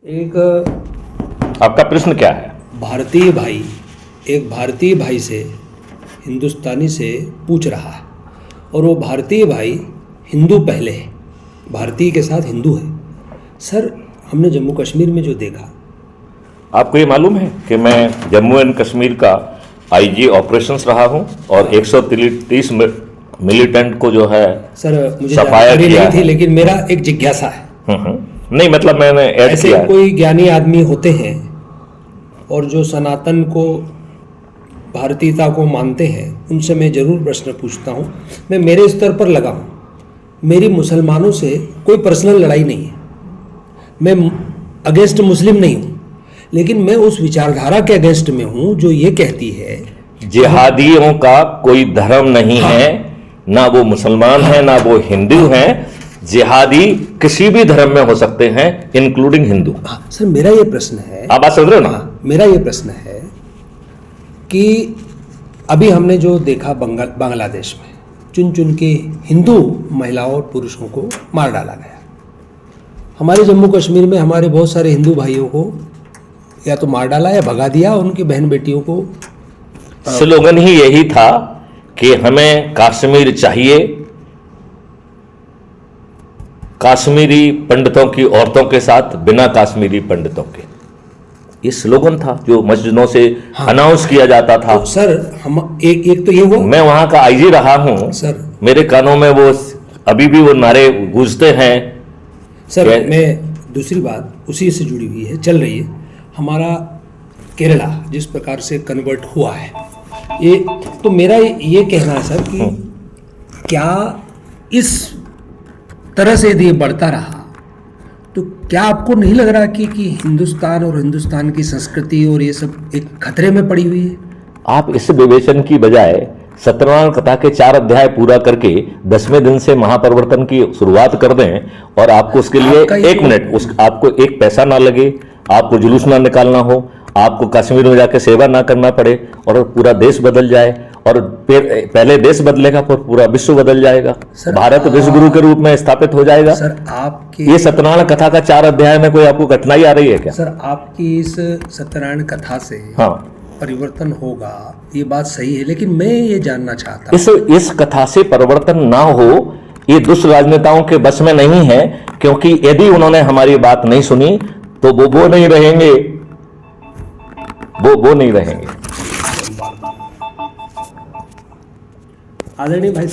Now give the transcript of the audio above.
एक आपका प्रश्न क्या है? भारतीय भाई एक भारतीय भाई से हिंदुस्तानी से पूछ रहा है और वो भारतीय भाई हिंदू पहले है, भारतीय के साथ हिंदू है। सर, हमने जम्मू कश्मीर में जो देखा, आपको ये मालूम है कि मैं जम्मू एंड कश्मीर का आईजी ऑपरेशंस रहा हूं और 130 मिलिटेंट को जो है सर मुझे सफाया जानकारी किया नहीं थी, है। लेकिन मेरा एक जिज्ञासा है। नहीं, मतलब मैंने ऐड ऐसे किया है। कोई ज्ञानी आदमी होते हैं और जो सनातन को, भारतीयता को मानते हैं, उनसे मैं ज़रूर प्रश्न पूछता हूँ। मैं मेरे स्तर पर लगा हूँ, मेरी मुसलमानों से कोई पर्सनल लड़ाई नहीं है, मैं अगेंस्ट मुस्लिम नहीं हूँ, लेकिन मैं उस विचारधारा के अगेंस्ट में हूँ जो ये कहती है जिहादियों का कोई धर्म नहीं हाँ। है, ना वो मुसलमान हाँ। है ना वो हिंदू हैं। जिहादी किसी भी धर्म में हो सकते हैं, इंक्लूडिंग हिंदू। हाँ, सर मेरा ये प्रश्न है, आप बात समझ रहे हो ना? हाँ, मेरा ये प्रश्न है कि अभी हमने जो देखा बांग्लादेश में चुन चुन के हिंदू महिलाओं और पुरुषों को मार डाला गया। हमारे जम्मू कश्मीर में हमारे बहुत सारे हिंदू भाइयों को या तो मार डाला या भगा दिया, उनकी बहन बेटियों को। स्लोगन ही यही था कि हमें कश्मीर चाहिए, कश्मीरी पंडितों की औरतों के साथ, बिना कश्मीरी पंडितों के। ये स्लोगन था जो मस्जिदों से अनाउंस किया जाता था। तो सर हम एक तो ये हुआ, मैं वहां का आईजी रहा हूं सर मेरे कानों में वो अभी भी वो नारे गूंजते हैं। सर मैं दूसरी बात उसी से जुड़ी हुई है, चल रही है। हमारा केरला जिस प्रकार से कन्वर्ट हुआ है, ये तो मेरा ये कहना है सर कि क्या इस तरह से यदि ये बढ़ता रहा तो क्या आपको नहीं लग रहा कि हिंदुस्तान और हिंदुस्तान की संस्कृति और ये सब एक खतरे में पड़ी हुई है? आप इस विवेचन की बजाय सत्यनारायण कथा के 4 अध्याय पूरा करके 10वें दिन से महापरिवर्तन की शुरुआत कर दें और आपको उसके लिए एक मिनट, आपको एक पैसा ना लगे, आपको जुलूस ना निकालना हो, आपको कश्मीर में जाके सेवा ना करना पड़े और पूरा देश बदल जाए। और पहले देश बदलेगा फिर पूरा विश्व बदल जाएगा। भारत विश्व गुरु के रूप में स्थापित हो जाएगा। सर आपके ये सत्यनारायण कथा का 4 अध्याय में कोई आपको कठिनाई आ रही है क्या? सर आपकी इस सत्यनारायण कथा से हाँ, परिवर्तन होगा, ये बात सही है, लेकिन मैं ये जानना चाहता हूँ इस कथा से परिवर्तन ना हो, ये दुष्ट राजनेताओं के बस में नहीं है, क्योंकि यदि उन्होंने हमारी बात नहीं सुनी तो वो नहीं रहेंगे, वो नहीं रहेंगे। आदरणीय भाई साहब।